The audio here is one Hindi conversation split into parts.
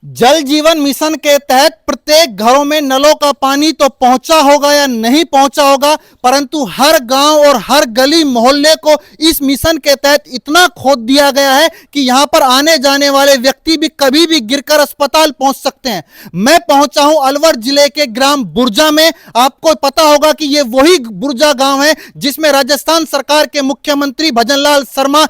जल जीवन मिशन के तहत प्रत्येक घरों में नलों का पानी तो पहुंचा होगा या नहीं पहुंचा होगा, परंतु हर गांव और हर गली मोहल्ले को इस मिशन के तहत इतना खोद दिया गया है कि यहां पर आने जाने वाले व्यक्ति भी कभी भी गिरकर अस्पताल पहुंच सकते हैं। मैं पहुंचा हूं अलवर जिले के ग्राम बुर्जा में। आपको पता होगा कि यह वही बुर्जा गांव है जिसमें राजस्थान सरकार के मुख्यमंत्री भजनलाल शर्मा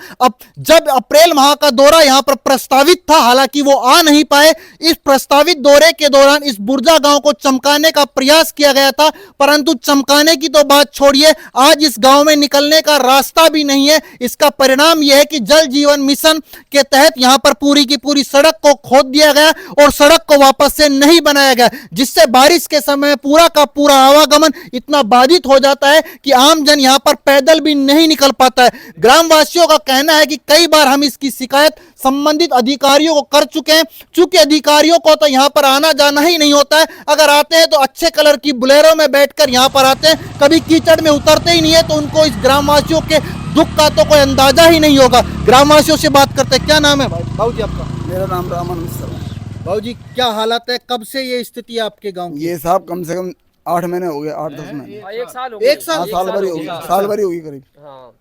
जब अप्रैल माह का दौरा यहां पर प्रस्तावित था, हालांकि वो आ नहीं पाए। इस प्रस्तावित दौरे के दौरान इस बुर्जा गांव को चमकाने का प्रयास किया गया था, परंतु चमकाने की तो बात छोड़िए, आज इस गांव में निकलने का रास्ता भी नहीं है। इसका परिणाम यह है कि जल जीवन मिशन के तहत यहां पर पूरी की पूरी सड़क को खोद दिया गया और सड़क को वापस से नहीं बनाया गया, जिससे बारिश के समय पूरा का पूरा आवागमन इतना बाधित हो जाता है कि आम जन यहां पर पैदल भी नहीं निकल पाता है। ग्रामवासियों का कहना है कि कई बार हम इसकी शिकायत संबंधित अधिकारियों को कर चुके हैं, चूंकि अधिकारियों को तो यहां पर आना जाना ही नहीं होता है। अगर आते हैं तो अच्छे कलर की बुलेरो में बैठकर यहां पर आते हैं, कभी कीचड़ में उतरते ही नहीं है, तो उनको इस ग्रामवासियों के दुख का तो कोई अंदाजा ही नहीं होगा। ग्रामवासियों से बात करते हैं। क्या नाम है भाऊ जी आपका? मेरा नाम रामन मिश्रा है। भाऊ जी, क्या हालत है, कब से ये स्थिति है आपके गांव की? ये साहब कम से कम 8 महीने हो गए, 8-10 महीने। एक साल साल भरी होगी, साल भरी होगी करीब।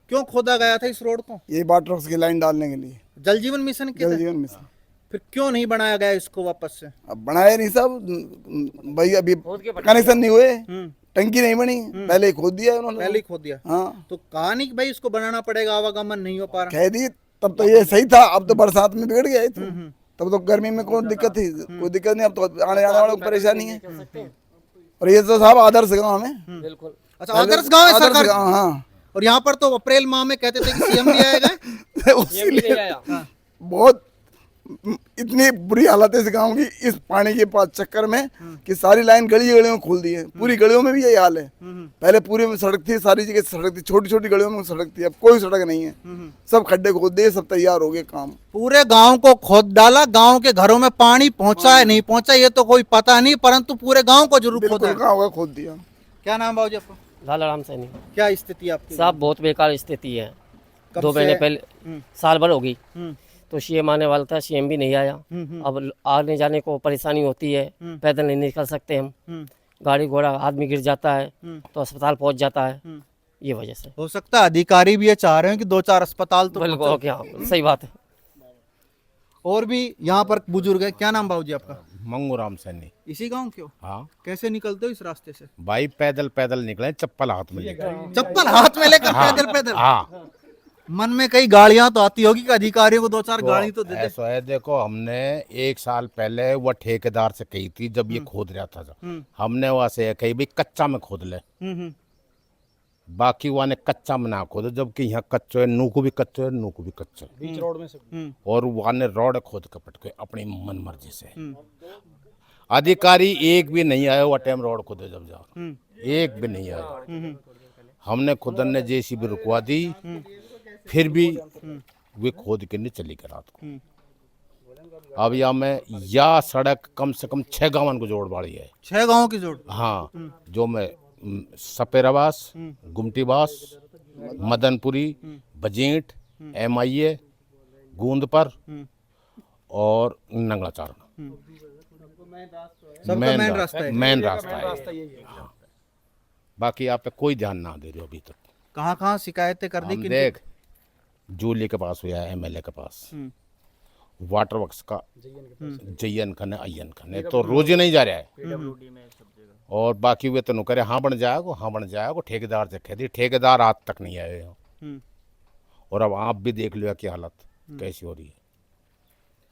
क्यों खोदा गया था इस रोड को? ये वाटर की लाइन डालने के लिए, जल जीवन मिशन के जल तहत? जीवन मिशन। फिर क्यों नहीं बनाया गया इसको वापस से? अब बनाए नहीं साहब भाई, अभी कनेक्शन नहीं हुए, टंकी नहीं बनी, पहले ही खोद दिया उन्होंने। पहले ही खोद दिया। हाँ, तो कहा नहीं कि भाई इसको बनाना पड़ेगा, आवागमन नहीं हो पा रहा? कह दी तब तो ये सही था। अब तो बरसात में बिगड़ गया ये तो। तब तो गर्मी में कोई दिक्कत थी, कोई दिक्कत नहीं। अब तो आने जाने वालों को परेशानी है। और ये तो साहब आदर्श गाँव है। बिल्कुल। अच्छा, आदर्श गांव है सरकार? हाँ, और यहाँ पर तो अप्रैल माह में कहते थे कि सीएम भी आएगा। ये भी नहीं आया। बहुत इतनी बुरी हालत है इस गांव की, इस पानी के पास चक्कर में, कि सारी लाइन गलियों में खोल दी है। पूरी गलियों में भी यही हाल है। पहले पूरे में सड़क थी, सारी जगह सड़क थी, छोटी छोटी गलियों में सड़क थी, अब कोई सड़क नहीं है। सब खड्डे खोद दिए, सब तैयार हो गए काम। पूरे गांव को खोद डाला, गांव के घरों में पानी पहुंचा है नहीं पहुंचा ये तो कोई पता नहीं, परंतु पूरे गांव को जरूर खोदा है। कहाँ होगा, खोद दिया। क्या नाम बाबू जी आपका? लाला राम सैनी। क्या स्थिति आपकी? साहब बहुत बेकार स्थिति है। कब 2 से? महीने पहले, साल भर हो गई, हम्म, तो सीएम आने वाला था, सीएम भी नहीं आया। अब आने जाने को परेशानी होती है, पैदल नहीं निकल सकते हम, गाड़ी घोड़ा आदमी गिर जाता है तो अस्पताल पहुंच जाता है, ये वजह से। हो सकता है अधिकारी भी ये चाह रहे हैं कि 2-4 अस्पताल तो बिल्कुल, पहुंचाओ। क्या सही बात है। और भी यहाँ पर बुजुर्ग है। क्या नाम बाबू जी आपका? मंगूराम सैनी। इसी गांव के हो? हाँ कैसे निकलते हो इस रास्ते से? भाई, पैदल पैदल निकले, चप्पल हाथ में लेकर। चप्पल हाथ में लेकर हाँ, पैदल पैदल? हाँ। मन में कई गाड़ियां तो आती होगी कि अधिकारियों को 2-4 गाड़ी तो दे दे। ऐसा है, देखो हमने 1 साल पहले वो ठेकेदार से कही थी, जब ये खोद रहा था, हमने वहां से कही भाई कच्चा में खोद ले, बाकी वहाँ ने कच्चा में ना खोदे, जबकि यहाँ कच्चो है, नू को भी कच्चो है, नू को भी कच्चो है, बीच रोड में से। और वहाँ ने रोड खोद के पटके अपनी मन मर्जी से। अधिकारी एक भी नहीं आया वो टाइम रोड खोदे, जब जाओ एक भी नहीं आया। हमने खुद ने जेसीबी रुकवा दी, फिर भी वे खोद के नहीं चली गई रात को। अब यहाँ में या सड़क कम से कम 6 गाँव को जोड़ बाड़ी है। 6 गांवों की जोड़? हाँ, जो मैं सपेरावास, गुमटीवास, मदनपुरी, बजींट, MIA, गूंदपर और नंगलाचारण। सबका मेन रास्ता है। मेन रास्ता है। हाँ। बाकी आप पे कोई ध्यान ना दे रहे हो अभी तक। कहाँ शिकायतें कर दी? हम देख, जूली के पास हुआ है, MLA के पास, वाटर वर्क्स का जयन खने, अयन खने, तो रोज ही नहीं जा रहा है। और बाकी वे तो नु करे हाँ बन जाएगा, हाँ बन जाएगा, ठेकेदार से कह दी, ठेकेदार आज तक नहीं आए हो। और अब आप भी देख लो क्या हालत कैसी हो रही है।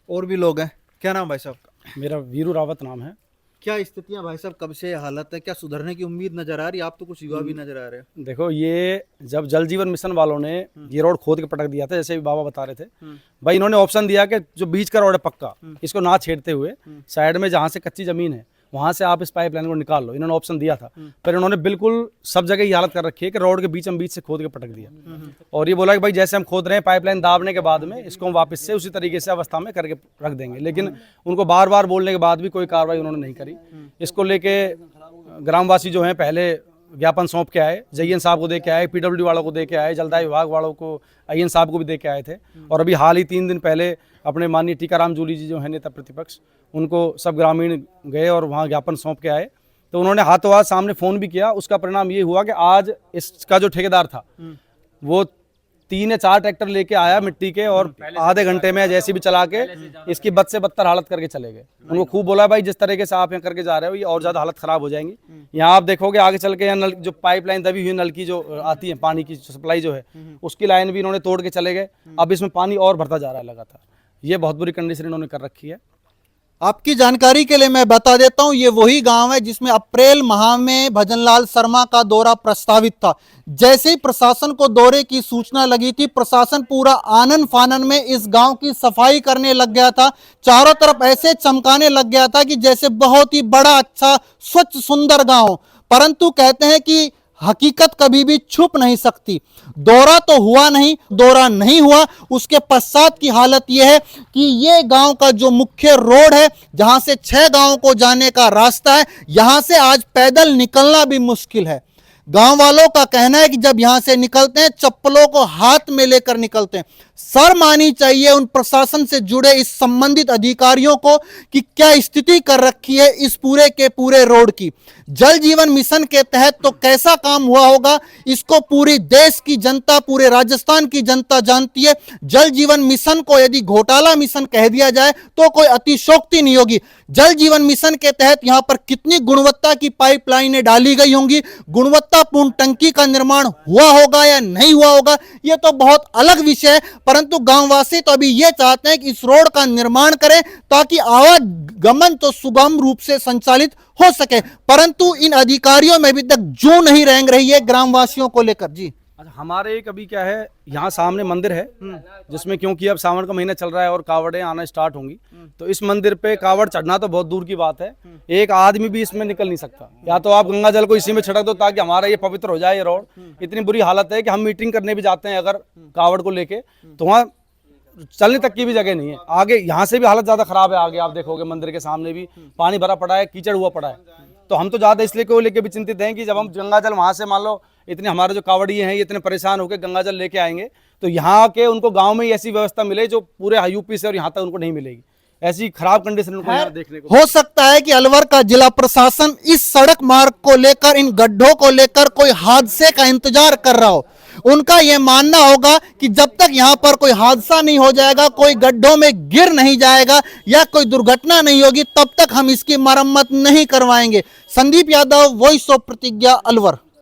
और भी लोग हैं। क्या नाम भाई साहब का? मेरा वीरू रावत नाम है। क्या स्थितियां भाई साहब, कब से हालत है, क्या सुधरने की उम्मीद नजर आ रही है? आप तो कुछ युवा भी नजर आ रहे हैं। देखो, ये जब जल जीवन मिशन वालों ने ये रोड खोद के पटक दिया था, जैसे भी बाबा बता रहे थे भाई, इन्होंने ऑप्शन दिया कि जो बीच का रोड है पक्का, इसको ना छेड़ते हुए साइड में जहाँ से कच्ची जमीन है वहाँ से आप इस पाइपलाइन को निकाल लो, इन्होंने ऑप्शन दिया था। पर इन्होंने बिल्कुल सब जगह ये हालत कर रखी है कि रोड के बीच से खोद के पटक दिया, और ये बोला कि भाई जैसे हम खोद रहे हैं पाइपलाइन दाबने के बाद में इसको हम वापस से उसी तरीके से अवस्था में करके रख देंगे। लेकिन उनको बार बार बोलने के बाद भी कोई कार्रवाई उन्होंने नहीं करी। इसको लेके ग्रामवासी जो हैं पहले ज्ञापन सौंप के आए, जयन साहब को दे के आए, PWD वालों को दे के आए, जलदाय विभाग वालों को, अयन साहब को भी दे के आए थे। और अभी हाल ही 3 दिन पहले अपने माननीय टीकाराम जूली जी जो है नेता प्रतिपक्ष, उनको सब ग्रामीण गए और वहाँ ज्ञापन सौंप के आए। तो उन्होंने हाथों हाथ सामने फ़ोन भी किया। उसका परिणाम ये हुआ कि आज इसका जो ठेकेदार था वो 3 या 4 ट्रैक्टर लेके आया मिट्टी के, और आधे घंटे में जैसे भी चला के इसकी बद से बदतर हालत करके चले गए। उनको खूब बोला भाई जिस तरीके से आप यहाँ करके जा रहे हो ये और ज़्यादा हालत ख़राब हो जाएंगी। यहाँ आप देखोगे आगे चल के यहाँ नल जो पाइपलाइन दबी हुई नल की जो आती है पानी की सप्लाई जो है उसकी लाइन भी इन्होंने तोड़ के चले गए। अब इसमें पानी और भरता जा रहा है लगातार। ये बहुत बुरी कंडीशन इन्होंने कर रखी है। आपकी जानकारी के लिए मैं बता देता हूं, ये वही गांव है जिसमें अप्रैल माह में भजनलाल शर्मा का दौरा प्रस्तावित था। जैसे ही प्रशासन को दौरे की सूचना लगी थी, प्रशासन पूरा आनन फानन में इस गांव की सफाई करने लग गया था। चारों तरफ ऐसे चमकाने लग गया था कि जैसे बहुत ही बड़ा, अच्छा, स्वच्छ, सुंदर गांव। परंतु कहते हैं कि हकीकत कभी भी छुप नहीं सकती। दौरा तो हुआ नहीं, दौरा नहीं हुआ, उसके पश्चात की हालत यह है कि ये गांव का जो मुख्य रोड है जहां से 6 गांवों को जाने का रास्ता है, यहां से आज पैदल निकलना भी मुश्किल है। गांव वालों का कहना है कि जब यहां से निकलते हैं चप्पलों को हाथ में लेकर निकलते हैं। शर्म आनी चाहिए उन प्रशासन से जुड़े इस संबंधित अधिकारियों को कि क्या स्थिति कर रखी है इस पूरे के पूरे रोड की। जल जीवन मिशन के तहत तो कैसा काम हुआ होगा इसको पूरी देश की जनता, पूरे राजस्थान की जनता जानती है। जल जीवन मिशन को यदि घोटाला मिशन कह दिया जाए तो कोई अतिशयोक्ति नहीं होगी। जल जीवन मिशन के तहत यहां पर कितनी गुणवत्ता की पाइपलाइनें डाली गई होंगी, गुणवत्तापूर्ण टंकी का निर्माण हुआ होगा या नहीं हुआ होगा, यह तो बहुत अलग विषय है। परंतु गांववासी तो अभी यह चाहते हैं कि इस रोड का निर्माण करें ताकि आवागमन तो सुगम रूप से संचालित हो सके। परंतु इन अधिकारियों में अभी तक जू नहीं रेंग रही है ग्रामवासियों को लेकर। जी, अच्छा, हमारे एक अभी क्या है, यहाँ सामने मंदिर है जिसमें क्योंकि अब सावन का महीना चल रहा है और कावड़ें आना स्टार्ट होंगी, तो इस मंदिर पे कावड़ चढ़ना तो बहुत दूर की बात है। एक आदमी भी इसमें निकल नहीं सकता। या तो आप गंगा जल को इसी में छिड़क दो ताकि हमारा ये पवित्र हो जाए ये रोड। इतनी बुरी हालत है कि हम मीटिंग करने भी जाते हैं अगर कावड़ को लेके, तो वहाँ चलने तक की भी जगह नहीं है। आगे यहाँ से भी हालत ज्यादा खराब है। आगे आप देखोगे मंदिर के सामने भी पानी भरा पड़ा है, कीचड़ हुआ पड़ा है। तो हम तो ज्यादा इसलिए को लेके भी चिंतित हैं कि जब हम गंगा जल वहां से मान लो इतने हमारे जो कावड़िए हैं ये इतने परेशान होकर गंगा जल लेके आएंगे, तो यहाँ के उनको गांव में ही ऐसी व्यवस्था मिले जो पूरे यूपी से और यहाँ तक उनको नहीं मिलेगी। ऐसी खराब कंडीशन उनको यहाँ देखने को हो सकता है कि अलवर का जिला प्रशासन इस सड़क मार्ग को लेकर, इन गड्ढों को लेकर कोई हादसे का इंतजार कर रहा हो। उनका यह मानना होगा कि जब तक यहाँ पर कोई हादसा नहीं हो जाएगा, कोई गड्ढों में गिर नहीं जाएगा या कोई दुर्घटना नहीं होगी, तब तक हम इसकी मरम्मत नहीं करवाएंगे। संदीप यादव, वॉइस ऑफ प्रतिज्ञा, अलवर।